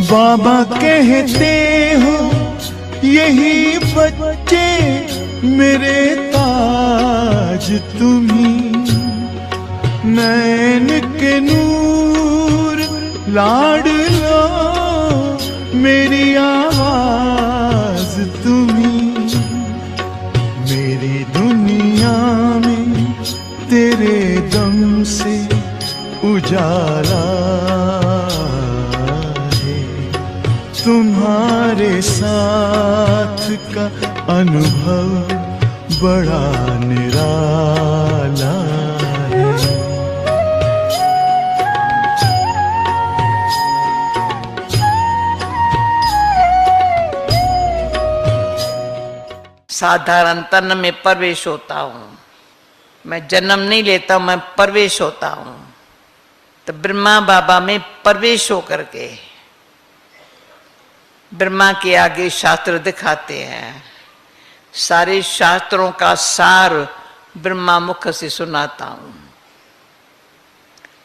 बाबा कहते हो यही बच्चे मेरे ताज तुम्ही, नैन के नूर लाड लो मेरी आवाज तुम्ही, मेरी दुनिया में तेरे दम से उजाला है, तुम्हारे साथ का अनुभव बड़ा निराला है। साधारण तन में प्रवेश होता हूँ, मैं जन्म नहीं लेता, मैं प्रवेश होता हूँ। तो ब्रह्मा बाबा में प्रवेश होकर के ब्रह्मा के आगे शास्त्र दिखाते हैं, सारे शास्त्रों का सार ब्रह्मा मुख से सुनाता हूँ।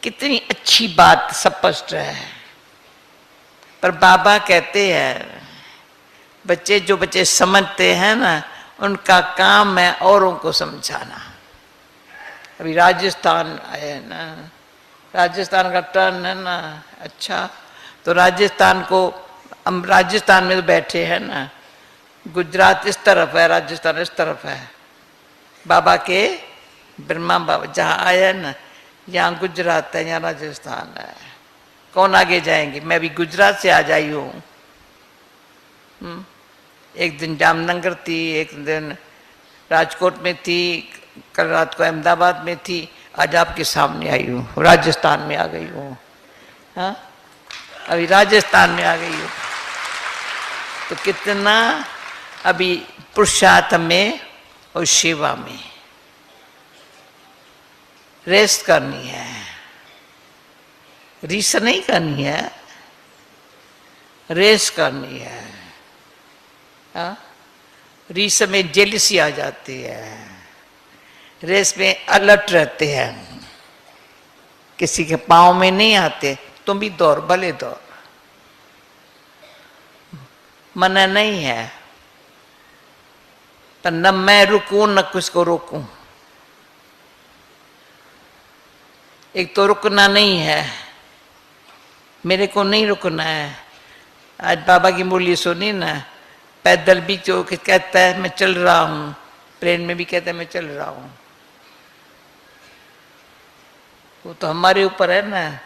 कितनी अच्छी बात स्पष्ट है। पर बाबा कहते हैं बच्चे, जो बच्चे समझते हैं ना, उनका काम है औरों को समझाना। अभी राजस्थान आए ना, राजस्थान का टर्न है ना, अच्छा तो राजस्थान को, हम राजस्थान में तो बैठे हैं ना, गुजरात इस तरफ है, राजस्थान इस तरफ है। बाबा के ब्रह्मा बाबा जहाँ आए ना, यहाँ गुजरात है, यहाँ राजस्थान है। कौन आगे जाएंगे? मैं भी गुजरात से आ जाई हूँ। एक दिन जामनगर थी, एक दिन राजकोट में थी, कल रात को अहमदाबाद में थी, आज आपके सामने आई हूँ, राजस्थान में आ गई हूँ। हाँ, अभी राजस्थान में आ गई हूँ। तो कितना अभी पुरुषार्थ में और सेवा में रेस्ट करनी है, रीस नहीं करनी है, रेस्ट करनी है। हाँ? रीस में जेलसी आ जाती है, रेस में अलर्ट रहते हैं, किसी के पाँव में नहीं आते। तुम भी दौड़, भले दौड़, मना नहीं है। तो न मैं रुकूं न कुछ को रोकूं। एक तो रुकना नहीं है, मेरे को नहीं रुकना है। आज बाबा की मुरली सुनी ना, पैदल भी जो कहता है मैं चल रहा हूँ, प्लेन में भी कहता है मैं चल रहा हूँ। वो तो हमारे ऊपर है ना,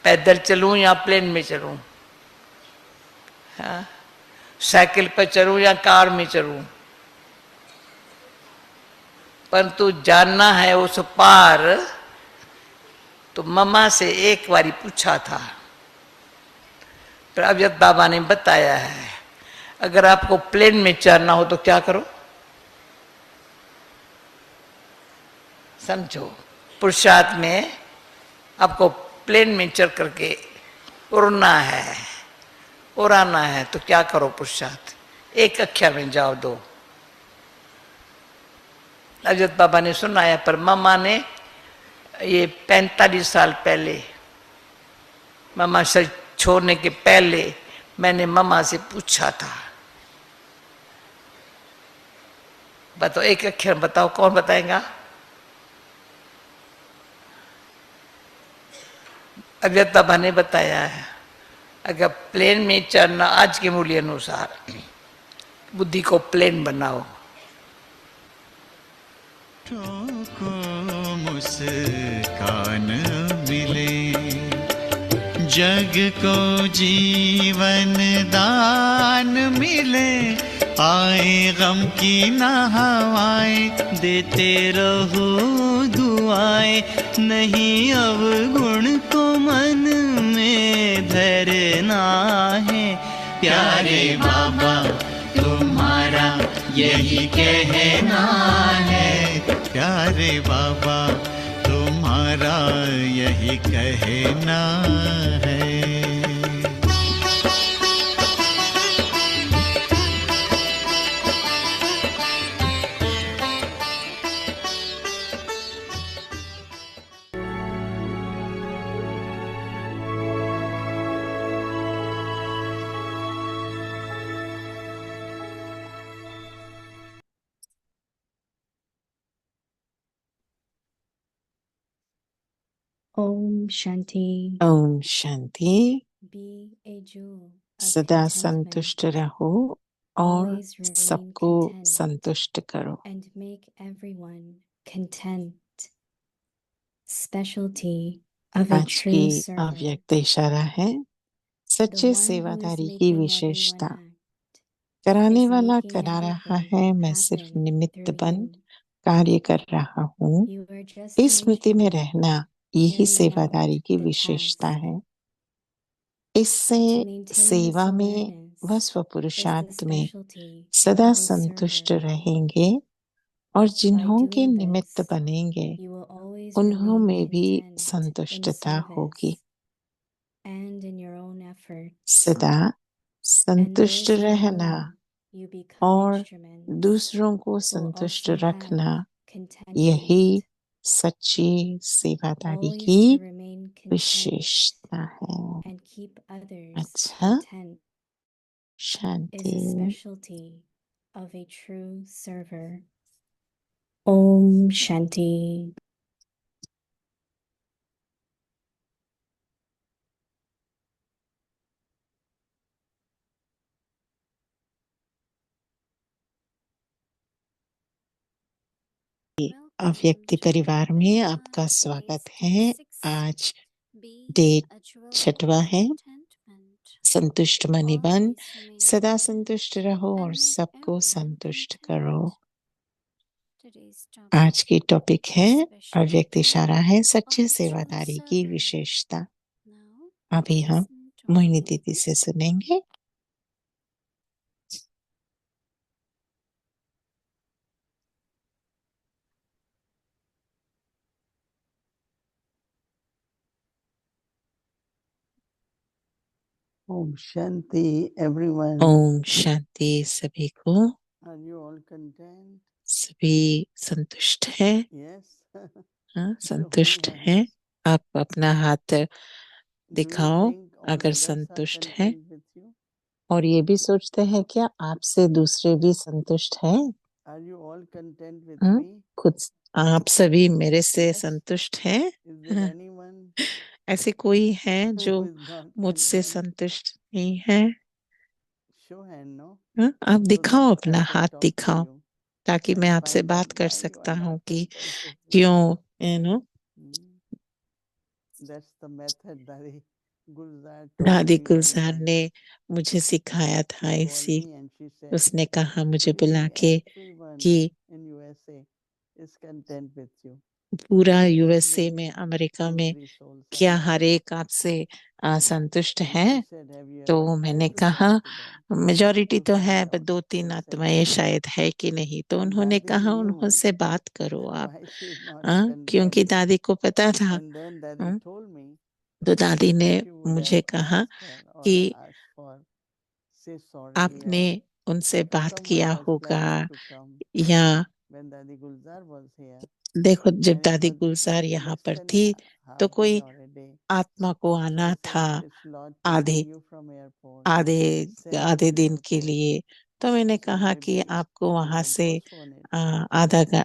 पैदल चलूं या प्लेन में चलूं, हाँ? साइकिल पर चलूं या कार में चलूं, परंतु जानना है उस पार। तो मम्मा से एक बारी पूछा था, पर अवधूत बाबा ने बताया है, अगर आपको प्लेन में चढ़ना हो तो क्या करो? समझो, पुरुषार्थ में आपको प्लेन में चढ़ करके उड़ना है, उड़ाना है, तो क्या करो? पुरुषार्थ एक अक्षर में जाओ, दो। अवधूत बाबा ने सुनाया, पर मम्मा ने ये 45 साल पहले, मम्मा से छोड़ने के पहले मैंने मम्मा से पूछा था, बताओ एक अक्षर बताओ, कौन बताएगा? अवधूत बाबा ने बताया है, अगर प्लेन में चढ़ना, आज के मूल्य अनुसार बुद्धि को प्लेन बनाओ। को मुस्कान मिले, जग को जीवन दान मिले, आए गम की न हवाएं, देते रहो दुआएं, नहीं अवगुण को मन में धरना है। प्यारे बाबा तुम्हारा यही कहना है, प्यारे बाबा तुम्हारा यही कहना है। Om Shanti. Om Shanti. Be a jewel of सदा contentment. संतुष्ट रहो और Always remain सबको content संतुष्ट करो। and make everyone content. Specialty of a आज true की server. अव्यक्त इशारा है The सच्चे one who is सेवादारी की making everyone विशेषता। act कराने is वाला making करा रहा everything है, मैं सिर्फ happen निमित्त through बन you. कार्य कर रहा हूँ। You are just an इस स्मृति में instrument रहना यही carrying सेवादारी out की the विशेषता task. है। इससे To maintain this सेवा में awareness व is the स्वपुरुषार्थ में specialty सदा of a संतुष्ट server. रहेंगे और By जिन्हों के doing निमित्त this, बनेंगे you will always उन्हों remain में भी content in संतुष्टता होगी। service and in your own efforts. सदा And संतुष्ट those through रहना whom you become और instruments दूसरों को will संतुष्ट also have रखना contentment. यही सच्ची सेवादारी Always की to remain content विशेषता है। and keep others अच्छा, content is Shanti. a specialty of a true server. Om Shanti. अव्यक्ति परिवार में आपका स्वागत है। आज डेट 6वां है। संतुष्ट मनी बन सदा संतुष्ट रहो और सबको संतुष्ट करो। आज की टॉपिक है अव्यक्त इशारा है सच्चे सेवादारी की विशेषता। अभी हम मोहिनी दीदी से सुनेंगे। Om Shanti, everyone. Om Shanti सभी को। Are you all content? सभी संतुष्ट है? Yes. हाँ, Show संतुष्ट hands. है। आप अपना हाथ Do you दिखाओ think all अगर others are संतुष्ट है। content with you? और ये भी सोचते हैं क्या आपसे दूसरे भी संतुष्ट हैं? Are you all content with हाँ, me? खुद आप सभी मेरे से Yes. संतुष्ट हैं? Is there anyone ऐसे कोई है who जो is not मुझसे content? संतुष्ट नहीं है? Show hand, no? हाँ, आप So दिखाओ, that I अपना can हाथ talk to दिखाओ you ताकि मैं and आपसे find बात out कर why you सकता are हूँ not कि content with me. क्यों, you know, Hmm. That's the method Dari Gulzar taught दादी me one गुलजार time. ने मुझे सिखाया She था called इसी। me and she said, उसने कहा मुझे Today बुला के everyone कि in USA is content with you. पूरा There यूएसए isn't में, only अमेरिका two, में three souls are क्या not. हर एक आपसे संतुष्ट And है? she said, have you तो ever मैंने tried to कहा talk to them majority to तो है find पर out? 2-3 They said आत्माएं yes. शायद है कि नहीं। तो And उन्होंने Dadi कहा knew उनसे बात करो आप। why she is not क्योंकि content. दादी को पता था। And then Dadi told me तो दादी ने if you would have मुझे कहा asked her or कि asked for, say sorry आपने or उनसे बात someone किया has होगा, plans to come. या When Dadi Gulzar was here, देखो जब and it दादी was गुलजार यहाँ less पर than थी a तो half day कोई or a day, आत्मा को आना they था said it's lot to आधे bring you from airport. आधे Send them आधे to दिन के airport. लिए। तो मैंने So कहा कि maybe आपको you वहां might से postpone it.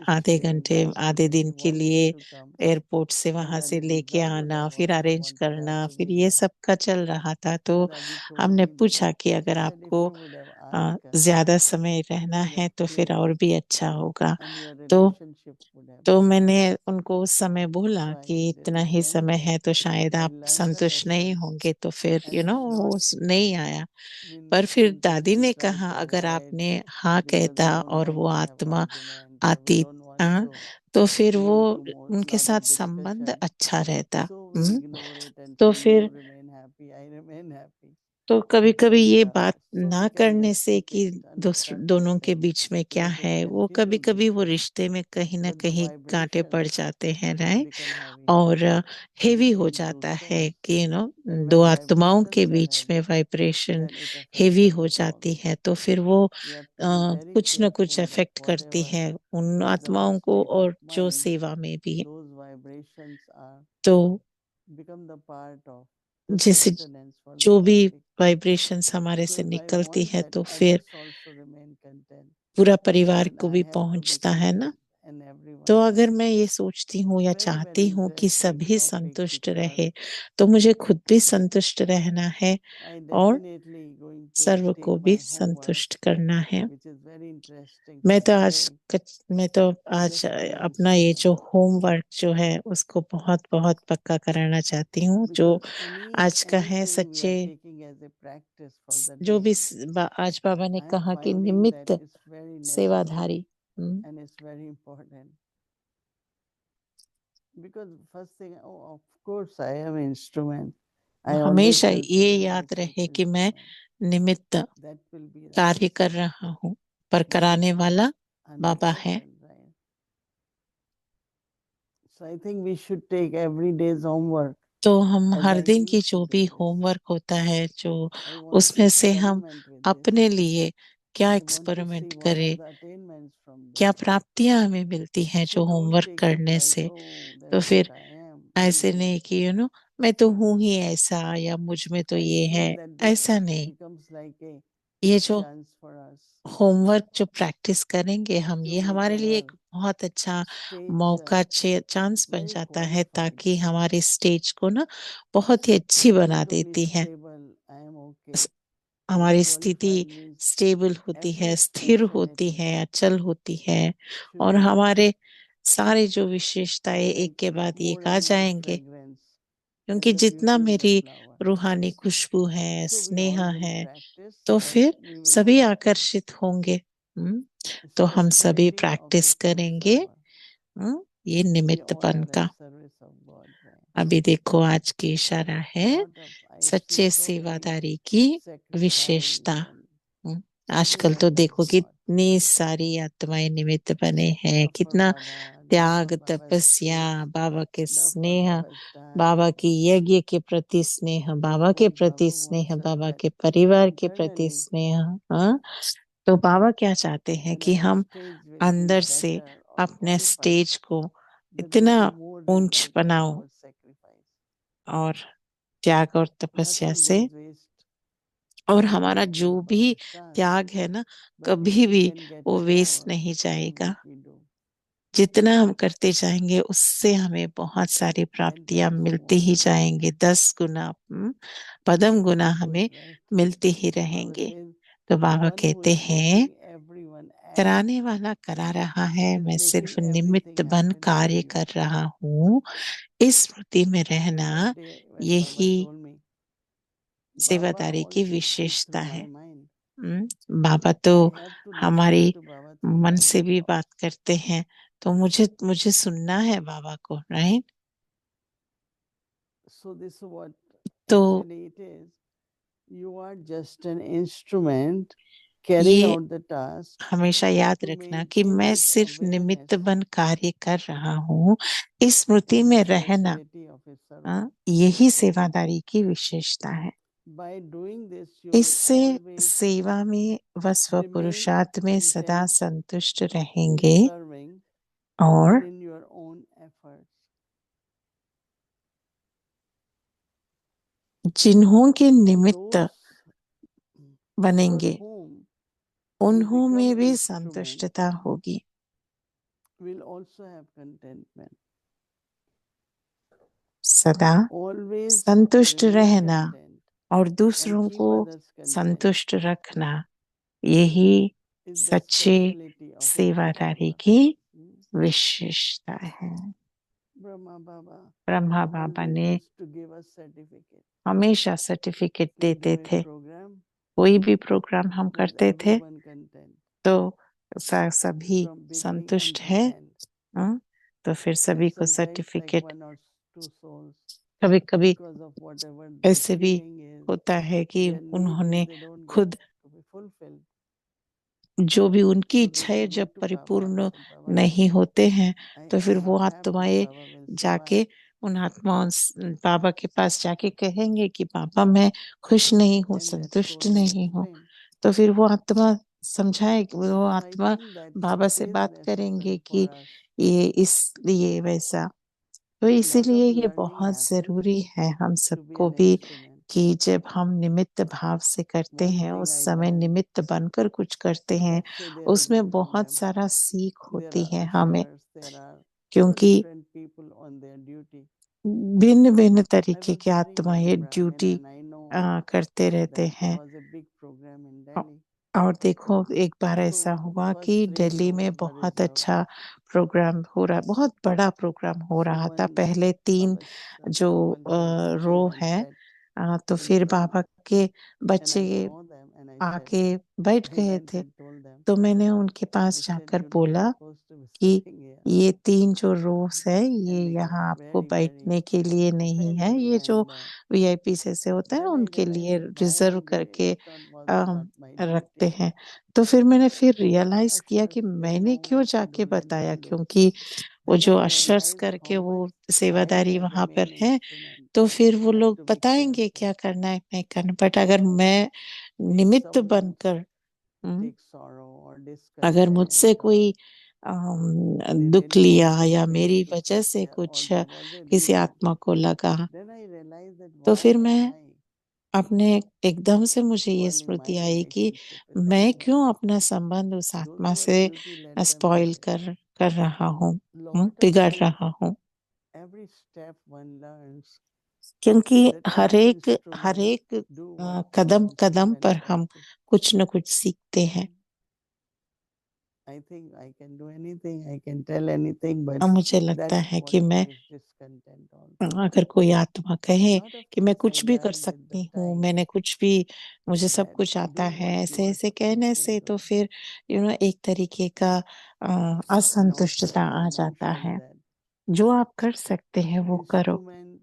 आधे She घंटे invited आधे me. दिन She के wanted लिए me to come. एयरपोर्ट से And वहां से Dadi लेके Gulzar would आना, have फिर also अरेंज wanted करना, her to फिर be ये there. सब का चल रहा था। तो So Dadi told हमने me this. पूछा कि She अगर said if आपको you would have asked her, ज्यादा समय it रहना would है have तो फिर clicked और भी अच्छा होगा। and your तो relationship would have तो been मैंने better. उनको उस समय बोला So I कि इतना didn't ही say समय anything. है तो शायद I आप learned the संतुष्ट नहीं lesson होंगे, तो फिर and it's वो not नहीं आया। been पर फिर foolproof दादी to ने try कहा to अगर avoid आपने हाँ because कहता we don't और want वो to have आत्मा argument or we आती, don't want हाँ, to तो फिर go वो into more उनके lot साथ of संबंध discussion. अच्छा रहता। So we ignore it and तो say you फिर remain happy, I remain happy. तो कभी कभी And ये बात so ना we can करने से make कि it दोनों के understanding बीच में so क्या that we है, वो कभी continue this. कभी वो रिश्ते में कहीं ना But the कहीं कांटे पड़ vibrations जाते हैं, राइट, become heavy और हेवी हो between two जाता है souls. कि And दो when आत्माओं के vibrations are बीच में heavy, vibration then it affects heavy the हो group जाती also. है तो फिर वो We have to be very कुछ न कुछ careful that अफेक्ट करती whatever है उन is our आत्माओं को state of और जो mind, सेवा में भी। those vibrations are तो become the part of the जैसे sustenance for the जो भी topic. वाइब्रेशंस हमारे So से if I निकलती want है that तो फिर others also remain content, पूरा परिवार then को I भी have to be पहुंचता है ना। content and everyone तो others. अगर मैं ये सोचती हूँ या Very, चाहती very हूँ कि interesting सभी topic संतुष्ट which रहे, तो मुझे खुद भी संतुष्ट रहना है I और definitely going to serve take को my भी homework, संतुष्ट करना है। which is very interesting मैं for तो today. मैं तो आज Just for my अपना ये जो instrument. होमवर्क जो है उसको बहुत बहुत पक्का कराना चाहती हूँ, जो Because आज का है anything we सच्चे, are taking as a practice for the जो भी day, आज बाबा ने I am कहा कि finding that निमित्त it's very necessary सेवाधारी। and it's very important. Because first thing, oh, of course, I am instrument. I always हमेशा tell ये people याद myself रहे कि मैं instrument. निमित्त That will be right. कार्य कर रहा हूँ, पर कराने वाला बाबा है। 100% right. So I think we should take every day's homework तो हम as हर I दिन की used जो to भी do this. होमवर्क होता है, जो I want to उसमें से हम experiment with this. अपने लिए क्या I want to experiment see what are करें, the attainments from this. क्या प्राप्तियां हमें मिलती हैं So जो don't होमवर्क take it करने like, से। oh, तो that's फिर what I am. ऐसे No. नहीं कि मैं तो हूं ही ऐसा, या मुझ में तो I ये है, feel that this ऐसा नहीं। becomes like a ये quick जो chance for us होमवर्क जो प्रैक्टिस करेंगे हम, to ये make हमारे लिए एक our बहुत अच्छा stage मौका, चांस बन very जाता है, qualified. ताकि हमारी स्टेज को बहुत ही अच्छी बना Not only देती है। stable, I am okay. हमारी But स्थिति qualified means स्टेबल होती है, every स्थिर होती speciality है, अचल होती है, should और be there. हमारे सारे जो विशेषताएं एक Like के बाद more एक आ and more जाएंगे। fragrance क्योंकि and the जितना beauty in the मेरी flower. रूहानी खुशबू है, So we all स्नेह will है, practice तो and फिर we will सभी get आकर्षित होंगे। तो हम सभी speciality of a practice true करेंगे server. ये We all निमित्तपन are का। at service of God, right? अभी देखो आज की इशारा है Lot of I see सच्चे so many सेवादारी की sacrifice विशेषता। and आजकल giving तो of their देखो God. कितनी सारी आत्माएं निमित्त बने हैं, Love for कितना Baba, love त्याग, for Baba's तपस्या, kids, बाबा के love for स्नेह, Baba's बाबा dance. की यज्ञ के प्रति स्नेह, बाबा के What प्रति Baba स्नेह, wants us बाबा that के परिवार के प्रति internally स्नेह। हाँ, तो बाबा क्या चाहते हैं when कि our हम stage will be अंदर से better or अपने qualified, स्टेज को there will इतना be more ऊंच result of बनाओ, our sacrifice. और त्याग और तपस्या Nothing से, goes waste. और We हमारा जो complete भी Baba's task, त्याग है ना, but if कभी we भी can get वो वेस्ट more नहीं in जाएगा। what we do, जितना हम करते जाएंगे उससे हमें बहुत सारी 10 प्राप्तियां times मिलती ही more. जाएंगे, 10 गुना, पदम गुना Of course, हमें right? मिलते ही Baba रहेंगे। says तो the बाबा one who कहते is हैं, making everyone act कराने वाला करा रहा है, is मैं making सिर्फ निमित्त everything बन happen for कार्य you. कर रहा हूँ। इस स्मृति में रहना, That day when Baba यही told me, Baba सेवादारी की also speaks विशेषता through है। my mind. बाबा तो I have to listen हमारी to Baba through मन my से भी laptop. बात करते हैं, तो मुझे सुनना है बाबा को, right? So this is what तो actually it is. You are just an instrument carrying ये out the task हमेशा याद to रखना कि maintain मैं this सिर्फ निमित्त awareness बन कार्य कर रहा हूँ, इस स्मृति and में रहना, speciality of a servant. यही सेवादारी की विशेषता है। By doing this, you will इससे always सेवा में व स्व remain पुरुषार्थ में सदा content संतुष्ट in रहेंगे, serving और and in your own efforts. जिन्हों के And निमित्त those for बनेंगे whom you उन्हों become में an भी instrument संतुष्टता होगी। will also have contentment. सदा Always संतुष्ट remain रहना content और and दूसरों keep को others content संतुष्ट रखना, यही is the सच्चे specialty of a true सेवादारी servant. की विशेषता है। Brahma Baba ब्रह्मा बाबा always ने used to give us certificate. हमेशा सर्टिफिकेट We देते do a थे। program कोई भी प्रोग्राम हम with करते थे everyone content तो सभी from beginning संतुष्ट until है, end. तो फिर सभी को Sometimes like certificate, 1 or 2 souls कभी कभी because of whatever their ऐसे भी feeling is, होता है कि their need is, उन्होंने they don't get खुद to be fulfilled. जो भी उनकी So they इच्छाएं will go जब to Baba परिपूर्ण and say, Baba, नहीं होते हैं, तो I फिर am वो not happy. आत्माएं Baba will say, जाके why? उन आत्माओं बाबा के पास जाके कहेंगे कि बाबा मैं खुश नहीं हूँ, Then that संतुष्ट soul will नहीं हूँ। explain. तो फिर वो आत्मा समझाएगी, वो So I आत्मा think that बाबा it से is बात करेंगे necessary कि for us. ये इसलिए वैसा। तो Lot इसीलिए of ये learning बहुत happens जरूरी है हम to be सबको an भी instrument. कि जब हम निमित्त भाव से करते One हैं thing उस I समय learned, निमित्त बनकर कुछ करते हैं let's say there is a उसमें group बहुत member, सारा सीख there होती are है हमें, ushers, there are क्योंकि different people on their duty. भिन्न भिन्न I तरीके was के wearing आत्मा my ये Brahmin duty and I know करते रहते that there हैं। was a big program in औ- Delhi. और देखो एक बार ऐसा So हुआ first कि 3 दिल्ली में rows were बहुत reserved. अच्छा प्रोग्राम हो रहा, बहुत बड़ा प्रोग्राम हो So रहा था। one पहले 3 Baba's जो volunteers रो came and है sat तो in फिर front बाबा के and बच्चे I saw them and I said, आके बैठ I गए went थे। and told them, तो मैंने उनके I पास said, जाकर you're not बोला supposed to be कि sitting here. ये 3 जो रोस है ये And they got यहाँ आपको very, बैठने very के लिए नहीं है, offended. ये जो And वीआईपी जैसे होते हैं then I उनके लिए realized why reserve I'm doing करके it was not my रखते duty. हैं। तो फिर मैंने फिर So the रियलाइज किया ushers, कि they मैंने know क्यों what to जाके do when बताया, people do. क्योंकि वो Then जो I अशर्स realized करके how वो much I सेवादारी as a वहां पर main है, instrument तो फिर वो have लोग to be बताएंगे क्या careful. करना है नहीं करना। बट अगर मैं If निमित्त someone बनकर takes sorrow or अगर मुझसे discontent कोई or they दुख really लिया want to या stay मेरी to वजह sit से there or कुछ there was a किसी reason, आत्मा को लगा, then I realized that तो why फिर am मैं I अपने एकदम से मुझे ये spoiling my स्मृति आई कि relationship with मैं anyone? क्यों अपना संबंध उस Those आत्मा who are से duty, let them spoil do it. कर रहा हूँ, Lot of बिगाड़ times, रहा हूँ। every step one learns क्योंकि that every हर instrument एक do one thing कदम कदम पर instrument हम also. कुछ न कुछ सीखते हैं। I think I can do anything, I can tell anything, but अब मुझे लगता that's है what कि मैं brings discontent also. अगर कोई आत्मा कहे Lot of कि मैं things I कुछ भी कर learned with the सकती हूँ, time मैंने कुछ भी, मुझे सब that कुछ आता do है, what you ऐसे are ऐसे कहने supposed to से, तो do. फिर एक तरीके का And also असंतुष्टता as I आ जाता mentioned है। that जो आप कर सकते हैं वो करो, instrument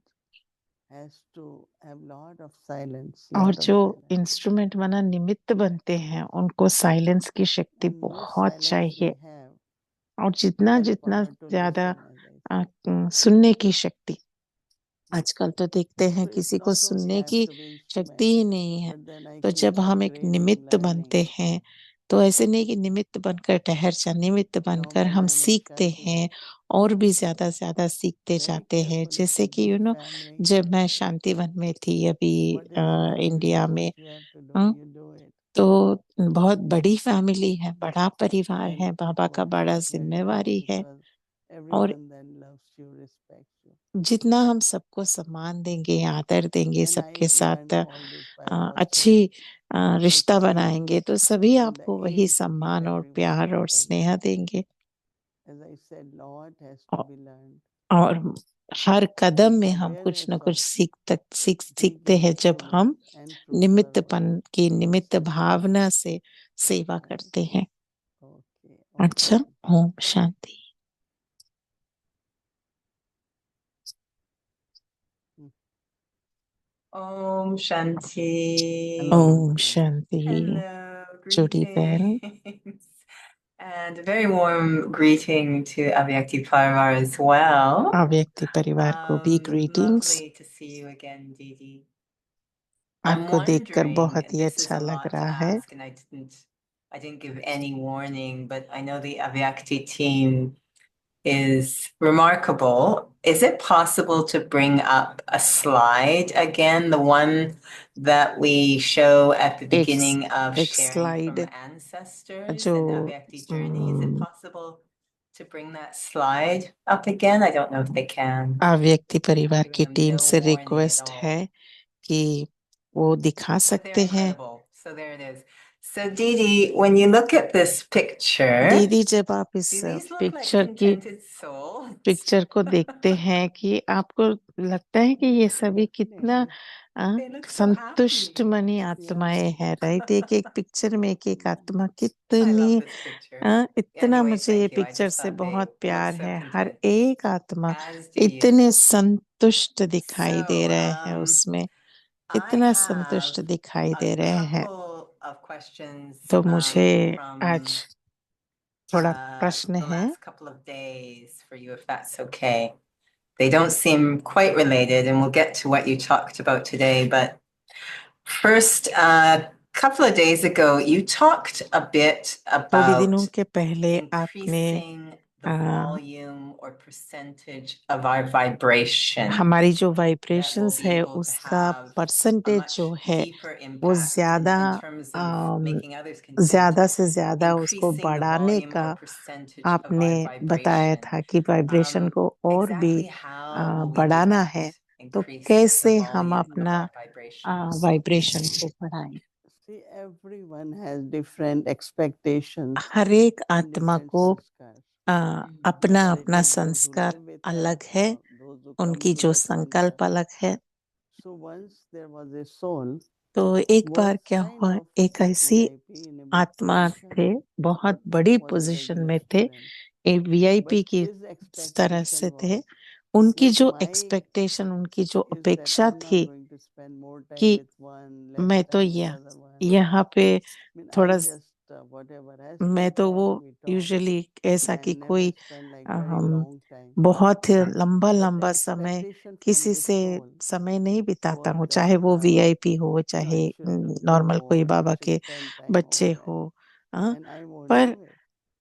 has to have lot of silence, और lot of जो silence. इंस्ट्रूमेंट माना निमित्त बनते हैं उनको साइलेंस की शक्ति And more बहुत silence चाहिए, we have और जितना and जितना power to ज्यादा listen, as I said. सुनने की शक्ति। आजकल तो देखते हैं So it's किसी को not only सुनने have की to be शक्ति instrument, ही नहीं है। but then I तो keep जब हम एक upgrading, निमित्त learning. बनते हैं तो ऐसे नहीं कि निमित्त बनकर ठहर जा, निमित्त Now बनकर my हम name is सीखते Shanti. हैं और भी ज्यादा ज्यादा सीखते Very जाते हैं। carefully जैसे to कि give family जब मैं शांतिवन में थी अभी whatever you do, इंडिया में, what you have to do, हाँ, you do it. तो बहुत बड़ी फैमिली है, बड़ा परिवार And है, बाबा का for me बड़ा it's very good जिम्मेवारी है। because और everyone then loves you, respects you. जितना हम सबको सम्मान देंगे, आदर देंगे, And सबके I साथ learned all this by अच्छी watching रिश्ता people बनाएंगे तो सभी and the आपको वही aim to keep सम्मान और everyone प्यार और happy. स्नेह देंगे। As I said, lot has to औ- be learned. और हर कदम And में हम कुछ न awareness कुछ of big सीखते हैं जब instrument हम and true server. निमित्तपन की निमित्त भावना से सेवा करते हैं। Okay, अच्छा, okay. Om Shanti. Om Shanti. Om Shanti. Hello, जुड़ी बहन, greetings. And a very warm greeting to Avyakti Parivar as well. अव्यक्ति परिवार को भी greetings. Lovely to see you again, Didi. आपको देखकर wondering, बहुत ही this is अच्छा a लग lot to रहा है। ask, and I didn't give any warning, but I know the Avyakti team is remarkable. Is it possible to bring up a slide again, the one that we show at the एक beginning of एक sharing slide from ancestors जो and the Avyakti journey? Is it possible to bring that slide up again? I don't know if they can. अव्यक्ति परिवार Giving की them team no से warning at request all. है कि वो दिखा But they're सकते हैं। incredible. So there it is. So Didi, when you look at this picture, दीदी, जब आप इस do these look like picture contented souls? को देखते हैं कि आपको लगता है कि ये सभी कितना They look so संतुष्ट happy. मनी आत्माएं हैं, राइट? एक एक पिक्चर में एक एक आत्मा I कितनी love this picture. इतना Anyway, मुझे ये thank you. I picture just से thought they बहुत look प्यार so है। हर content, एक आत्मा as do इतने you. संतुष्ट दिखाई दे So, रहे हैं, उसमें I इतना have संतुष्ट दिखाई दे a रहे हैं। couple of questions तो मुझे from आज थोड़ा प्रश्न the है। last couple of days for you, if that's okay. They don't seem quite related, and we'll get to what you talked about today. But first, a couple of days ago, you talked a bit थोड़े दिनों about के पहले आपने increasing the volume or percentage of our vibration हमारी जो that will vibrations be है able to उसका have a percentage much जो है deeper वो impact ज्यादा in terms of making others ज्यादा content, से ज्यादा उसको increasing the बढ़ाने volume का or percentage of आपने our बताया vibration. था कि वाइब्रेशन को और भी Exactly how will we do बढ़ाना that? है, तो Increase the कैसे हम volume of अपना our vibration. वाइब्रेशन को बढ़ाएं। See, everyone has different expectations हर एक and आत्मा different को sanskars. अपना Whether it अपना is those who संस्कार live with अलग us है, or those who come उनकी to जो that संकल्प contact. अलग है। So once there was a soul तो एक was बार क्या kind हुआ, of एक ऐसी VIP in a big आत्मा position, थे, बहुत but बड़ी was a पोजीशन regular में थे, student. एक वीआईपी But की his तरह expectation से थे। was उनकी that जो my एक्सपेक्टेशन, उनकी जो is that अपेक्षा I'm not थी going to spend more time कि with one, less मैं तो time with the other one. यहाँ पे I mean, थोड़ा I'll just whatever has मैं to तो talk, वो we talk, यूजुअली ऐसा कि and never कोई spend like very long time. बहुत लंबा But the लंबा समय expectation from किसी this से soul समय नहीं बिताता was हूँ, that चाहे वो वीआईपी हो, I चाहे should do नॉर्मल कोई more, I बाबा should के spend time बच्चे over हो। that, हाँ, and I won't पर do it.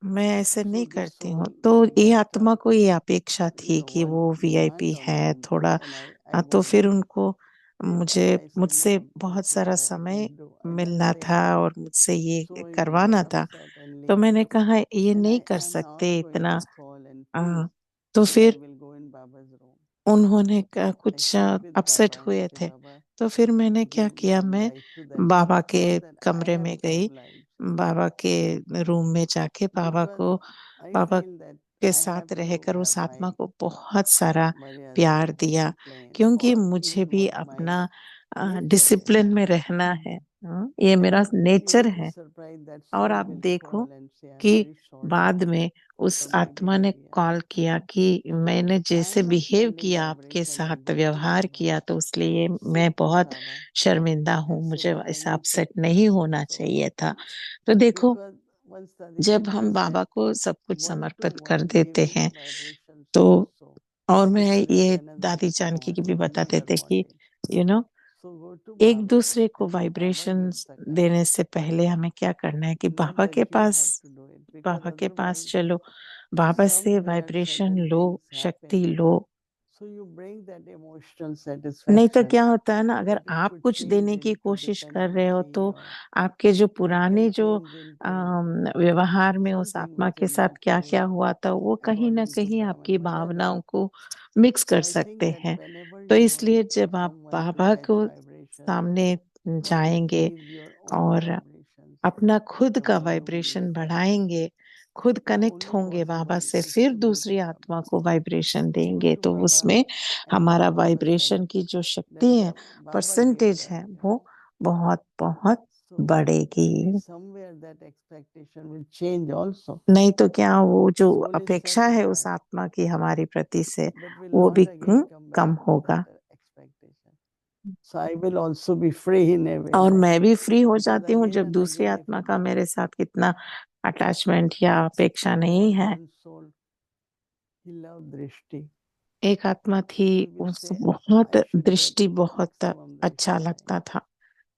मैं ऐसे So नहीं this करती हूँ। soul तो at ये that आत्मा को ये अपेक्षा you थी know, कि वो want वीआईपी demand on है something, थोड़ा। and I तो wanted फिर it. उनको मुझे I said, मुझसे no, बहुत this is सारा what I समय can do. I never मिलना say था no. और मुझसे ये So he would करवाना get था। upset and तो leave. मैंने कहा ये And नहीं I कर am not सकते going इतना। to call and uh, plead तो that I फिर will go in Baba's room. उन्होंने I कुछ sit with upset Baba and हुए say, थे। Baba, तो फिर मैंने क्या give किया, some मैं light to that Baba soul. के Not that I कमरे have में to गई, give light, बाबा के रूम में जाके बाबा because को, I बाबा feel that के I साथ have to रहकर have उस आत्मा my को बहुत सारा maryada प्यार दिया, discipline, क्योंकि or मुझे even भी what my अपना nature is. डिसिप्लिन में रहना है। ये मेरा And you nature will be है। surprised that और soul आप will देखो call and say, I'm कि very sorry बाद में for उस my आत्मा ने behavior. कॉल किया कि So मैंने I जैसे am not बिहेव sending किया, आपके vibration साथ again to व्यवहार Baba. किया, तो इसलिए Sit मैं with बहुत Baba शर्मिंदा हूँ, and say, मुझे Baba, ऐसा you अपसेट take नहीं care of होना this soul. चाहिए था। तो देखो, Because once जब Tadipati हम said, बाबा को सब कुछ 1 to समर्पित कर 1 देते giving हैं, vibrations तो also और मैं create ये another दादी जानकी की bond, भी बताते deeper थे कि bonding. You know So go to एक Baba दूसरे को and Baba vibrations gives the courage. देने से पहले हमें क्या करना है कि Not बाबा that के you pass, have to do it, because बाबा के पास otherwise चलो, बाबा से somewhere वाइब्रेशन certain लो, things शक्ति happen. Low. So you bring that emotional नहीं तो satisfaction क्या होता है ना, अगर that it आप could कुछ change देने की into कोशिश कर रहे हो dependency तो or आपके जो it पुराने can जो change into व्यवहार में उस something आत्मा which के is साथ क्या क्या unfair हुआ था, वो कहीं ना according to कहीं Brahman आपकी Maryada. भावनाओं को मिक्स So कर I think सकते that हैं। whenever तो you इसलिए want जब आप someone to बाबा catch को vibration, सामने try to जाएंगे give your own और vibrations अपना खुद to का all who will vibration listen. बढ़ाएंगे, खुद कनेक्ट Only होंगे बाबा possible से, is फिर to go दूसरी to आत्मा Baba. को वाइब्रेशन Go देंगे, to तो Baba उसमें and हमारा 100% वाइब्रेशन की जो शक्ति then है, the Baba gives percentage the है, result. वो बहुत बहुत So बढ़ेगी। maybe somewhere that expectation will change also. नहीं तो क्या, वो जो Soul is अपेक्षा है उस satisfied, आत्मा की हमारी प्रति से, but will वो भी not again come back come with होगा। that expectation. So I will also be free in a way, और like, मैं भी फ्री हो because जाती हूँ again जब and दूसरी again, if आत्मा it का मेरे happens, साथ कितना अटैचमेंट या अपेक्षा there नहीं was है। one soul, he loved Drishti. एक आत्मा थी, He will उसको say, बहुत I should get दृष्टि बहुत maximum अच्छा Drishti लगता time. था,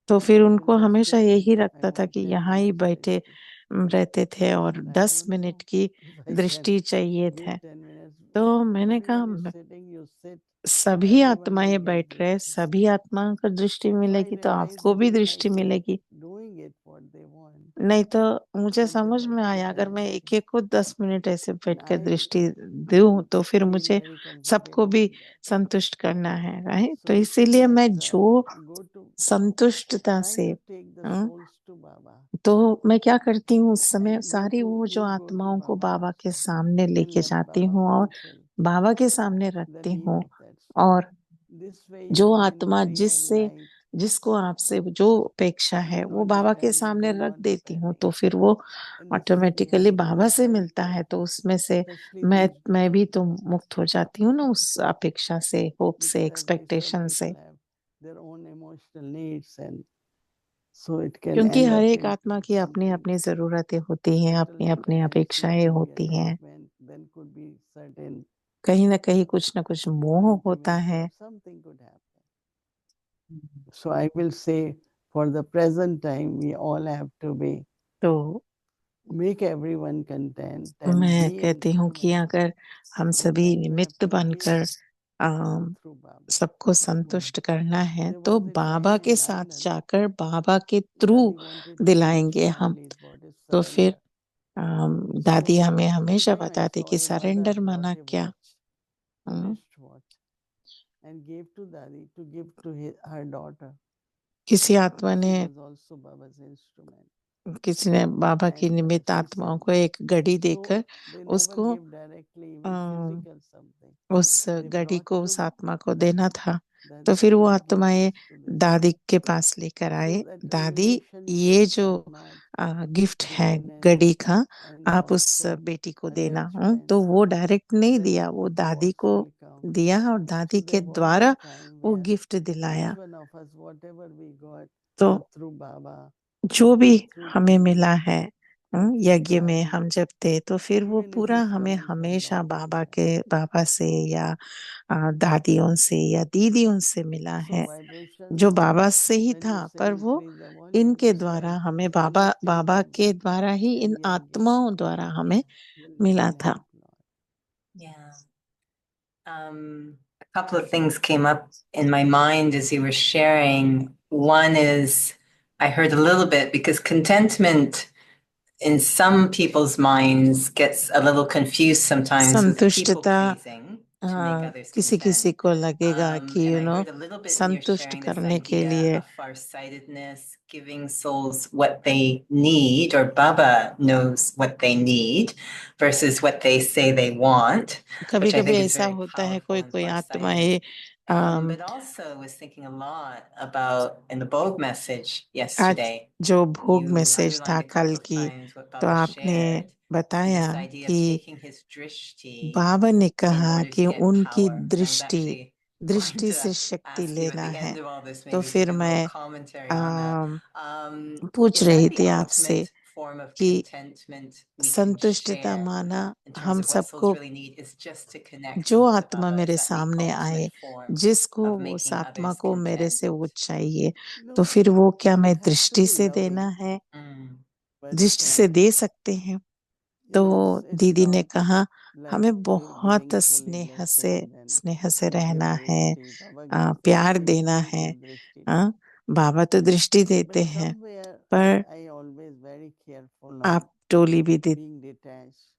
तो फिर He will उनको just हमेशा say that यही I लगता था want कि 10 यहाँ ही minutes बैठे Drishti. रहते थे I और said, I 10 don't minute know की if I can दृष्टि चाहिए थे। give 10 minutes. तो मैंने कहा Everyone is sitting, you sit, सभी everyone will आत्माएं get बैठ रहे, Drishti. सभी आत्माओं को दृष्टि So I मिलेगी, तो realized आपको that भी if I दृष्टि keep मिलेगी। doing it what they want, नहीं तो मुझे then they समझ में also आया, get अगर मैं Drishti. एक एक को 10 मिनट ऐसे And बैठकर I दृष्टि दूं, तो फिर feel मुझे very सबको comfortable भी in that. संतुष्ट करना है, राइट? So तो I think इसीलिए मैं that जो go to संतुष्टता try से, to take the हाँ, souls to Baba तो मैं क्या करती हूँ, उस समय and go सारी to वो जो you go to आत्माओं को Baba बाबा के also सामने and लेके let जाती Baba हूँ और fulfill बाबा के सामने the रखती need हूँ। of that soul. और This way जो you can आत्मा bring a जिससे, light जिसको आपसे जो अपेक्षा है, and वो not बाबा के depending सामने who रख are देती हूँ, depending. तो फिर वो And this is really automatically बाबा से very मिलता है, good, तो उसमें से especially मैं these मैं days भी तो मुक्त हो जाती हूँ ना, उस अपेक्षा से, होप से, because as I said, expectation से। people have their own emotional needs and so it can क्योंकि end हर up एक आत्मा into की अपनी something अपनी जरूरतें होती हैं, total अपनी अपनी dependency, अपेक्षाएं could be होती हैं, attachment, then could be certain कहीं ना कहीं कुछ ना कुछ मोह होता intimacy है। or something could happen. So I will say for the present time, we all have to be तो make everyone content and मैं be कहती हूँ कि instruments अगर हम then सभी you have निमित्त to बनकर feel through Baba. सबको संतुष्ट करना है There तो was a बाबा time के in साथ Ireland, जाकर बाबा के थ्रू Daddy wanted to दिलाएंगे teach हम। families what is तो फिर surrender. दादी So हमें हमेशा today I बताती saw कि a mother सरेंडर brought माना a क्या। watch, wristwatch, and gave to Daddy to give to her daughter. किसी आत्मा She ने was also Baba's instrument. किसी ने बाबा की And निमित्त she आत्माओं said, को एक घड़ी so देकर they never उसको give directly even अ, physical something. उस They घड़ी brought को to उस आत्मा को देना था। Daddy, तो फिर वो Daddy, give आत्माएं this to the दादी के पास लेकर So आए, that दादी relation ये is जो not गिफ्ट है between घड़ी का and आप उस also बेटी को देना। attachment. तो वो डायरेक्ट नहीं Then दिया, वो दादी watch को will come. दिया और दादी So के there was द्वारा a time वो where गिफ्ट दिलाया। each one of us, whatever we got तो through Baba, जो भी through हमें Guru, मिला है through यज्ञ में Daddy, हम जब थे तो फिर वो even if पूरा it's हमें coming from हमेशा Baba, बाबा से या दादियों से या दीदियों से मिला So है, vibrations, जो बाबा से ही when you था, say पर वो increase the volume, इनके just द्वारा like हमें connecting बाबा with के द्वारा ही a इन yagi आत्माओं द्वारा हमें मिला will था। help lot. Yeah. A couple of things came up in my mind as you were sharing. One is I heard a little bit because contentment in some people's minds gets a little confused sometimes with people संतुष्टता pleasing to make others किसी किसी content. को लगेगा कि And I heard a little bit in your संतुष्ट sharing this करने के idea लिए of farsightedness, giving souls what they need, or Baba knows what they need versus what they say they want, कभी which I कभी think is ऐसा very होता है, powerful कोई and कोई farsighted. आत्माएं But also was thinking a lot about in the Bog message आज yesterday, जो भोग you मैसेज था underlined a कल couple of की, times what तो Baba आपने shared, बताया this idea of कि taking his drishti बाबा ने in कहा order to कि get उनकी power. And I was actually going दृष्टि to से शक्ति ask you at लेना the है। end of all this, तो maybe we could फिर do a little मैं commentary on that. पूछ Is रही that the थी आपसे ultimate form of कि contentment we can संतुष्टता share माना in terms हम of what souls सबको, really need is just to connect जो to आत्मा Baba? मेरे Is that the सामने आए, ultimate form जिसको of उस making आत्मा others को मेरे से content? वो चाहिए, No, तो फिर वो क्या मैं you have to दृष्टि be से देना loving, है, but दृष्टि से दे सकते हैं। तो it's दीदी ने not कहा like हमें you बहुत giving fully स्नेह से you give रहना है, drishti, Baba gives प्यार drishti, देना you है। give drishti. बाबा तो दृष्टि देते But हैं, somewhere पर I always very careful not आप टोली भी दे, being detached.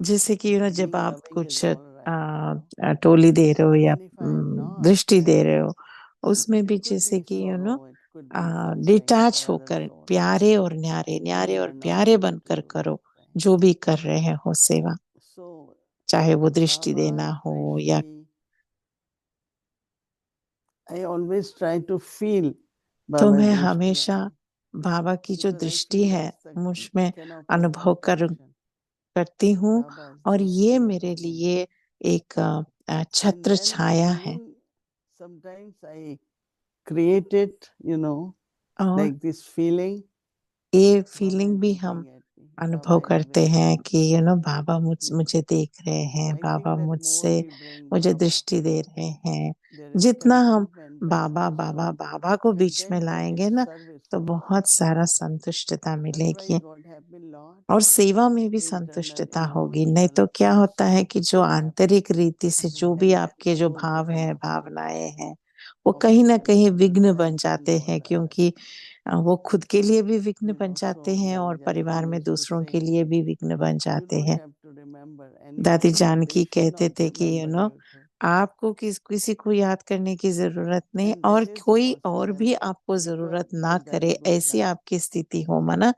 जैसे कि जब Being आप loving कुछ is all right. टोली दे रहे हो या And if I am not, दृष्टि दे then रहे हो, उसमें भी it could जैसे be कि sorrow, it could be suffering detach for other होकर souls. प्यारे और न्यारे, न्यारे You और are not प्यारे able बनकर to करो understand. जो भी कर रहे हो सेवा, So चाहे वो दृष्टि देना Baba, हो या। drishti, I always try to feel तो Baba's मैं drishti हमेशा on me, बाबा की जो because I दृष्टि feel है that's the मुझ में beacon of अनुभव perfect connection. करती हूँ, Baba's और ये drishti मेरे on me. लिए एक And छत्र then छाया है। even sometimes I create it, और like this feeling. ये Baba फीलिंग is भी looking हम at me. अनुभव Baba is करते very हैं कि concerned बाबा with me. मुझे देख रहे हैं, I Baba think that more मुझसे we bring मुझे Baba, दृष्टि दे रहे हैं। there is जितना हम contentment and Baba Baba also बाबा को बीच में contentment लाएंगे is ना, service तो also. बहुत सारा संतुष्टता Otherwise मिलेगी what happen lot, और सेवा में भी internal संतुष्टता होगी। नहीं emotional तो क्या होता है कि जो stuff happen. आंतरिक रीति से जो भी And that आपके जो soul भाव doesn't हैं, accept भावनाएं हैं, वो of कहीं ना कहीं विघ्न बन sacrifice and जाते for हैं, others. क्योंकि वो खुद के लिए भी विघ्न बन जाते So हैं Daddy और Janki परिवार में used to दूसरों के say, लिए भी विघ्न बन you जाते don't हैं। have to remember दादी anybody. जानकी They should कहते not थे कि remember you too. आपको किसी को याद करने की जरूरत नहीं, And और that is कोई और possible भी आपको because जरूरत ना my करे, Daddy ऐसी Gurudad, आपकी स्थिति हो माना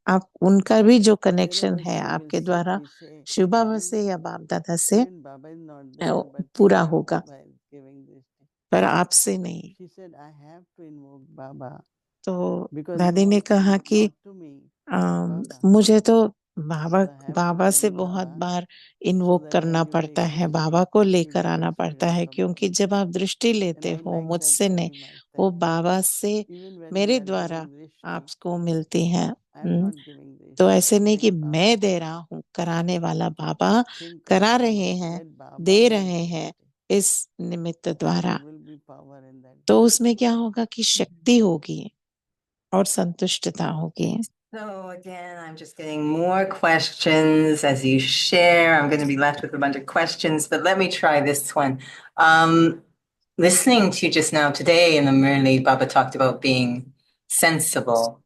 आप उनका भी जो कनेक्शन wherever है she will आपके sit, द्वारा we say, Shiv Baba even से या बाप दादा से even Baba is not there, but पूरा होगा, Baba is giving this thing. पर आपसे नहीं। She said, I have to invoke Baba तो because दादी you ने are कहा to कि not to me, to Baba. मुझे तो बाबा So I have to बाबा से bring बहुत Baba bar so invoke that करना when you पड़ता take है, बाबा drishti, को you लेकर get आना पड़ता experience है, of क्योंकि Baba. जब आप दृष्टि And लेते I हो like that मुझसे नहीं, very much वो that बाबा से even when we मेरे are द्वारा giving drishti, आपको मिलती हैं। I am not giving तो drishti. ऐसे I नहीं कि think Baba मैं दे is रहा giving. हूँ, कराने वाला बाबा Think of करा Baba. रहे हैं, Let Baba दे give रहे the हैं drishti. इस निमित्त So द्वारा। there will be power in that. तो उसमें क्या होगा कि शक्ति होगी और संतुष्टता होगी। So again, I'm just getting more questions as you share. I'm going to be left with a bunch of questions, but let me try this one. Listening to you just now today in the Murli, Baba talked about being sensible.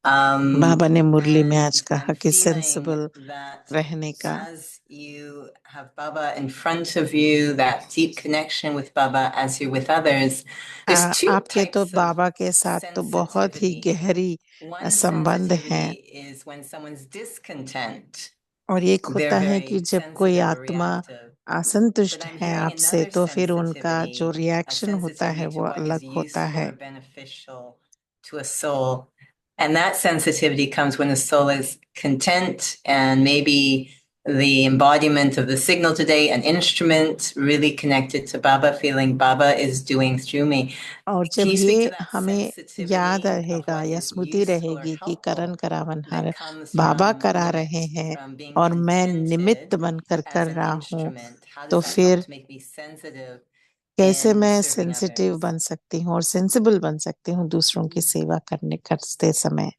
बाबा ने मुरली में And आज कहा I'm कि feeling sensible that रहने का, as you have Baba in front of you, that deep connection with Baba as you're with others, there's two आपके तो types of बाबा के साथ तो बहुत ही sensitivity. गहरी One संबंध है, sensitivity is when someone's discontent, और एक होता they're है कि very जब कोई sensitive or आत्मा reactive. But असंतुष्ट I'm है hearing आपसे, another तो फिर उनका जो sensitivity, a रिएक्शन होता है sensitivity to वो what अलग is होता useful है. or beneficial to a soul. And that sensitivity comes when the soul is content and maybe the embodiment of the signal today, an instrument really connected to Baba, feeling Baba is doing through me. और Can जब you speak to ये that हमें याद sensitivity of रहेगा what या is Smriti useful or रहेगी कि करण helpful करावन her that comes Baba from करा limit, रहे हैं from being और मैं निमित्त contented बनकर as कर an रहा हूँ, instrument? How तो does that help फिर to make me sensitive कैसे in मैं serving सेंसिटिव others? बन सकती हूँ और सेंसिबल बन सकती हूँ दूसरों की सेवा करते समय.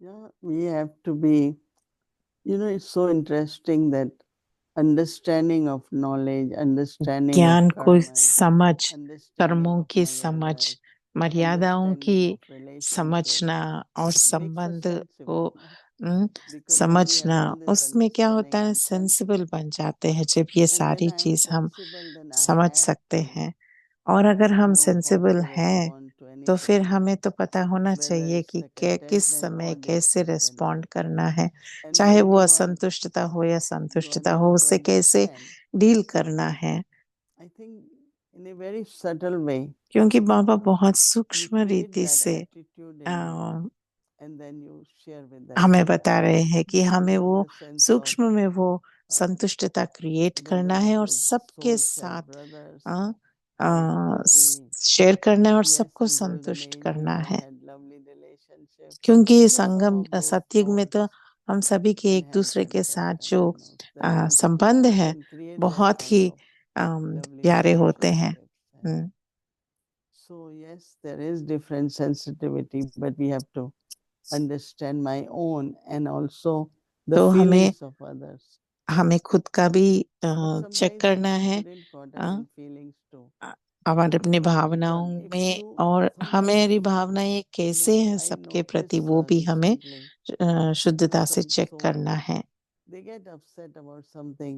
Yeah, we have to be, it's so interesting that understanding of knowledge, understanding of ज्ञान को karma, समझ, understanding कर्मों of की my समझ, wellness, मर्यादाओं understanding की of relationships समझना और makes us संबंध को sensible. Because when we समझना, have all this उसमें क्या होता understanding है, and sense, सेंसिबल बन जाते हैं. जब ये and when सारी I am चीज हम sensible, then I समझ have सकते to हैं, और अगर हम know how सेंसिबल to हैं respond to तो फिर anything, हमें तो पता होना whether चाहिए it's कि the किस contentment समय or कैसे discontentment. रेस्पॉन्ड करना है, And चाहे when वो you असंतुष्टता हो या are संतुष्टता हो, able to उससे कैसे understand, डील करना है. I think in a very subtle way, क्योंकि बाबा बहुत you सूक्ष्म create रीति that से attitude in you, and then you share with them. हमें बता रहे हैं कि हमें In वो the sense of सूक्ष्म में वो संतुष्टता क्रिएट करना है और Bhagavad सबके Gita, soul साथ fed brothers, the शेयर करना है और yes, सबको in golden संतुष्ट age we करना all है. had lovely relationships. क्योंकि So some Sangam of those सतयुग में तो bonds हम सभी के एक दूसरे के enhances साथ and जो that संबंध we है can create that बहुत kind ही of lovely प्यारे होते हैं. relationships. And so yes, there is different sensitivity, but we have to understand my own and also the तो feelings of others. हमें खुद का भी But चेक sometimes करना we है, shouldn't caught up in feelings too. हमारे अपनी Because भावनाओं if में, you और हमारी sometimes, भावनाएं कैसे हैं I सबके प्रति, noticed वो भी हमें recently, शुद्धता से some चेक souls, करना है. they get upset about something,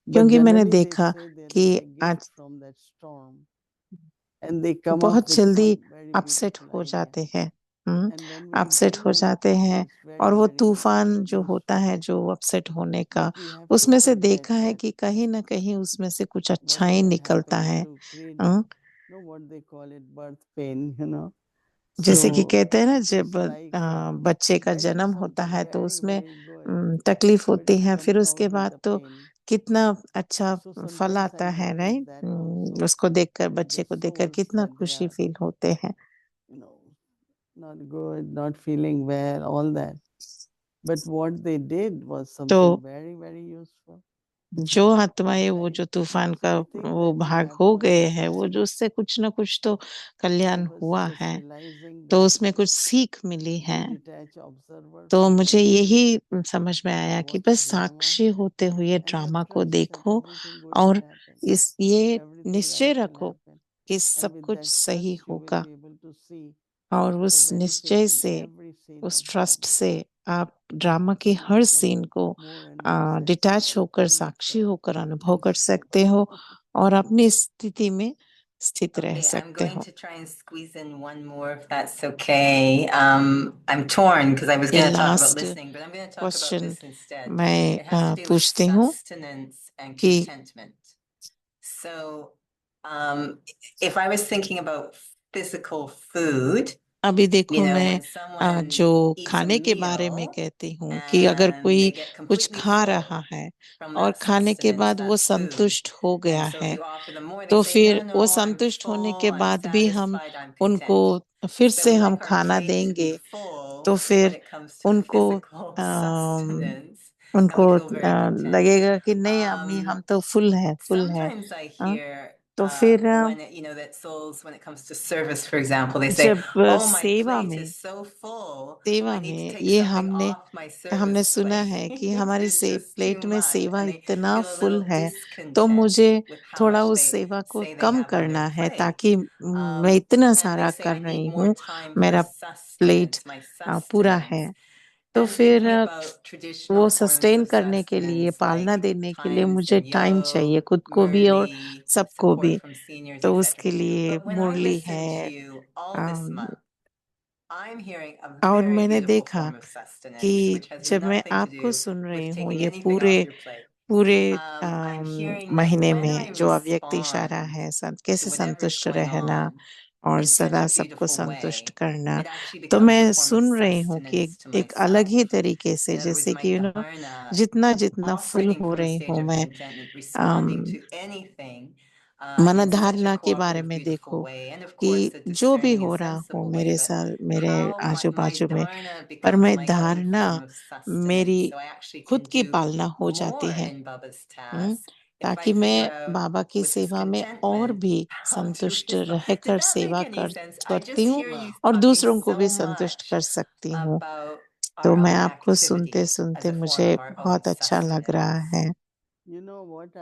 but क्योंकि मैंने generally they देखा say they'll कि get a gift आज from that storm, and they come up बहुत with जल्दी some very अपसेट beautiful हो idea. जाते हैं, And when we upset give हो them, जाते हैं, it's और very, वो very तूफान जो होता useful. है, जो अपसेट होने का, But we have to उसमें से forget देखा है that कि कहीं ना कहीं उसमें से कुछ अच्छा ही whatever निकलता happened है. to create, hmm, what they call it, birth pain. जैसे कि So कहते हैं ना, जब it's like बच्चे का writing जन्म होता something है तो very, उसमें very good, तकलीफ but होती it's है, फिर coming उसके out with बाद the तो pain. कितना अच्छा So फल sometimes I आता है, notice राइट. that also, उसको देखकर, that बच्चे the को देखकर souls कितना that they खुशी are, फील होते हैं. you know, not good, not feeling well, all that. But what they did was तो something very, very useful. जो आत्माएं वो Right? जो तूफान So का I think वो that we भाग have हो to गए हैं, वो understand. जो उससे कुछ ना कुछ तो कल्याण I was हुआ just है, realizing तो that उसमें कुछ सीख मिली be है. detached observer तो from मुझे everything, यही समझ में आया कि watch बस drama, साक्षी होते हुए and have ड्रामा को trust that देखो, everything good will और happen, ये everything निश्चय right will रखो happen. कि And सब with कुछ that सही trust, you will होगा. be able to see और the उस benefit निश्चय in से, every scene उस of ट्रस्ट drama. से आप ड्रामा की So you हर become सीन को more and more detach sensitive होकर, to साक्षी nature होकर and अनुभव कर peaceful. सकते हो और अपनी स्थिति में स्थित रह Okay, I'm सकते going हो. to try and squeeze in one more if that's okay. I'm torn because I was ये going to talk about last listening, but I'm going to talk about question this instead. मैं It has to do with पूछती हूँ sustenance and कि contentment. So, if I was thinking about physical food, अभी देखो, मैं when someone जो eats a खाने के बारे में meal कहती हूँ कि अगर and कोई they get कुछ completely खा full रहा है from और that खाने के sustenance, बाद वो that food. संतुष्ट हो गया And so if है, you offer them more, they तो say, no, फिर वो no, I'm संतुष्ट होने full, के I'm बाद भी हम satisfied, I'm उनको content. फिर So से we हम like our खाना plate to be देंगे, full तो when फिर it comes to उनको physical sustenance, and उनको we feel very content. लगेगा कि नहीं अम्मी, हम तो फुल है, फुल है. Sometimes I हाँ? hear तो फिर when it, that souls, when it comes to service, for example, they say, जब "Oh, my सेवा plate में is so full. सेवा I need to में take ये something हमने off my service सुना है कि plate. हमारी There's से just प्लेट too में much," सेवा and they इतना feel a फुल little है तो discontent मुझे with how थोड़ा much उस they सेवा को say they come have on their करना है plate. ताकि मैं इतना And they सारा say, कर "I रही need more हूँ time for मेरा प्लेट sustenance, my पूरा sustenance." है। तो And फिर thinking about traditional वो forms सस्टेन of करने के लिए, sustenance, पालना like देने के लिए times मुझे in टाइम चाहिए, Yog, खुद को भी और Murli, सबको support भी। from seniors, तो etc. उसके लिए But when I Murali listen है। to you all this um, month, I'm hearing a और very मैंने beautiful देखा form of sustenance, कि which has जब मैं nothing to आपको do सुन रही with हूँ taking ये anything पूरे off your plate. पूरे I'm hearing that महीने when I में जो अव्यक्त इशारा respond है, to कैसे whatever is संतुष्ट going रहना on और in such सदा a सबको beautiful संतुष्ट way, करना, it actually तो becomes a मैं form of सुन रही हूँ कि sustenance to एक अलग ही myself. तरीके से, In other words, जैसे my कि dharana जितना जितना फुल operating हो from a रही stage हूँ of मैं, contentment, responding um, to anything मना in such a धारणा के बारे cooperative, में beautiful देखो way, and of कि course, a जो भी discerning हो and रहा हो sensible way. मेरे But साथ, मेरे how आजू my बाजू में, dharana पर becomes मैं my own धारणा form of मेरी sustenance, so I actually खुद can की do पालना हो जाती more है। in Baba's task if I ताकि figure मैं out बाबा की with this सेवा में और contentment भी how to संतुष्ट respond. Did रहकर that make सेवा any sense? I करती just हूँ hear you और talking दूसरों को भी so संतुष्ट much कर सकती हूँ। about तो our मैं आपको सुनते objectivity as सुनते a form मुझे of our own बहुत अच्छा लग रहा sustenance. है। You know what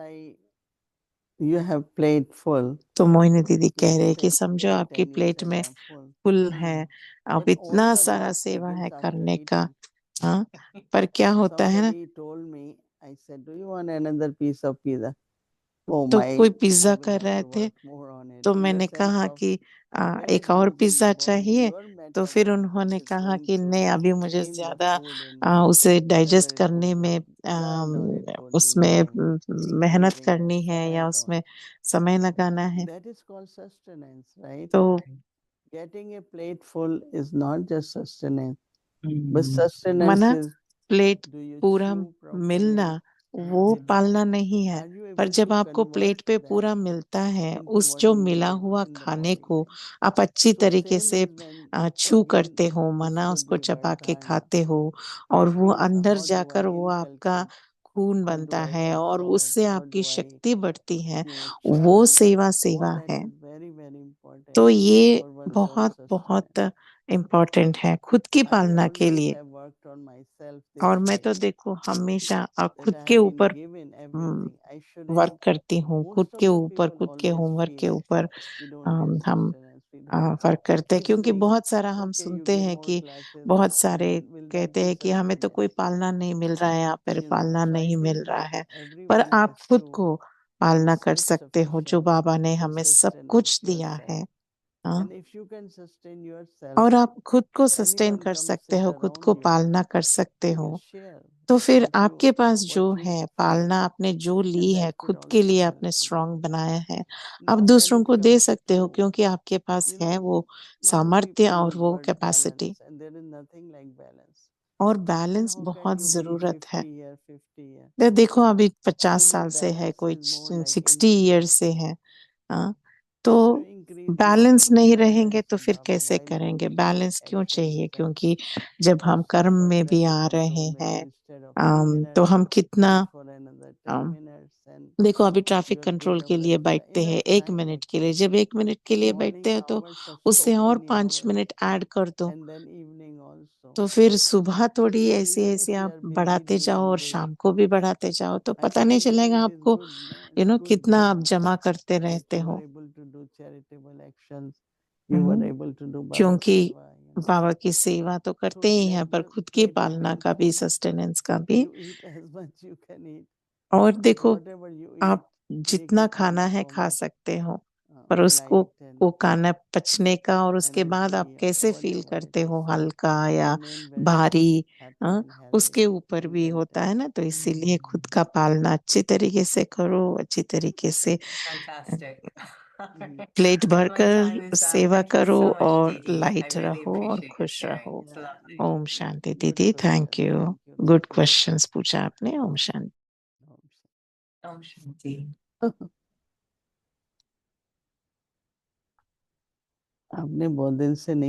you have plate full. तो मोहिनी दीदी कह Please रहे हैं कि take समझो plate आपकी and you प्लेट said में I'm full. फुल है, अब But all इतना the सारा work सेवा है begins after करने का। eating. हाँ, पर क्या होता है ना, Somebody told me, I said, do you want another piece of pizza? Oh तो my, कोई I पिज्जा will कर have रहे to थे work more on it तो in the मैंने sense कहा of कि very एक और busy पिज्जा body. चाहिए। Your तो फिर metabolism उन्होंने is कहा going कि to नहीं, अभी मुझे change the ज्यादा food in उसे whether डाइजेस्ट it करने goes में blood or it goes उसमें in मेहनत increasing of करनी है या fat or उसमें समय लगाना है। that is called sustenance, right? तो Getting a plate full is not just sustenance, but sustenance मना is प्लेट do you पूरा chew मिलना properly? वो पालना नहीं है, Are you पर able जब to आपको प्लेट convert पे that पूरा मिलता है, into उस what जो you मिला need हुआ in the खाने body, को right? आप अच्छी So तरीके same से is when छू again करते हो, this मना would उसको be चबा about के dharana. खाते हो और It वो means अंदर how do I जाकर वो आपका inculcate? खून How do बनता I है और absorb? उससे How आपकी do I, शक्ति बढ़ती है। वो chew? सेवा All सेवा that है। is very, very important तो ये for one's own बहुत sustenance. बहुत इम्पोर्टेंट है खुद की I पालना के always लिए। have worked on myself और this मैं way तो देखो हमेशा खुद that I के have been ऊपर given everything. I work shouldn't. करती हूँ, खुद Most के of the ऊपर, people खुद के always होमवर्क के feel ऊपर we don't get हम sustenance, we don't. वर्क करते हैं, It's क्योंकि like, बहुत सारा हम okay, you सुनते give हैं more कि classes, बहुत सारे will that कहते be हैं कि हमें तो कोई sustenance? पालना नहीं मिल रहा है, यहाँ पर पालना So I नहीं मिल think रहा that है। पर everyone आप has खुद to को be पालना कर सकते हो, जो self-sufficient बाबा ने to हमें सब sustain कुछ दिया yourself. है। हाँ, And if you can sustain yourself, और आप खुद को सस्टेन anyone कर comes सकते sit हो, खुद around को you, पालना कर सकते you will हो। share तो फिर what आपके पास जो you है, feel, पालना आपने जो ली and है, that will खुद के also लिए help आपने you. स्ट्रांग बनाया है, आप Now, when दूसरों it को दे comes सकते हो, to, क्योंकि आपके पास है वो lot of सामर्थ्य people और use वो word capacity. balance, and there is nothing like balance. और And बैलेंस how can बहुत you be जरूरत 50 है। here, 50 here? देखो अभी I 50 believe साल से है, balance कोई is more like 60 year increase. से है। हाँ, If you तो increase बैलेंस more, नहीं then रहेंगे I तो say, फिर Baba, कैसे why don't करेंगे? we take बैलेंस क्यों action चाहिए? step? क्योंकि जब हम कर्म But में भी आ Ratnaram रहे told me, हैं, instead of 2 तो minutes, हम कितना wait for another 10 minutes, and देखो अभी traffic you'll pick control up के लिए very बैठते हैं enough 1 time मिनट के लिए, actually. जब 1 मिनट के लिए बैठते Morning हैं तो hours are उससे so और many 5 hours, मिनट ऐड कर दो, and then evening also. तो फिर सुबह थोड़ी So ऐसे even if ऐसे we आप are busy बढ़ाते जाओ during और day, शाम को भी बढ़ाते जाओ, तो I पता नहीं believe चलेगा it is आपको, good, no? It's good कितना that आप जमा करते that रहते you were हो। able to do charitable actions, you were able to do Baba क्योंकि Seva, बाबा की सेवा तो करते So ही हैं, let पर your खुद की plate पालना remain का भी, full. सस्टेनेंस का भी। You eat as much you can eat, और but देखो whatever you eat, आप make जितना it in खाना a है form खा of सकते हो, पर उसको light and को खाना पचने का और उसके बाद आप energy or कैसे फील whatever it करते is. हो, So हल्का या remain very भारी, happy and उसके healthy ऊपर and भी होता है content. ना। तो इसीलिए खुद का पालना अच्छी तरीके से करो, अच्छी तरीके से Fantastic. प्लेट My भरकर time is up. सेवा Thank you करो so much, और Didi. I लाइट really रहो और appreciate your खुश sharing. रहो। It's lovely. ओम शांति Good दीदी, thank question. You. Thank you. Good Thank you. Questions पूछा आपने। ओम शांति। Om Shanti. आपने बहुत दिन से नहीं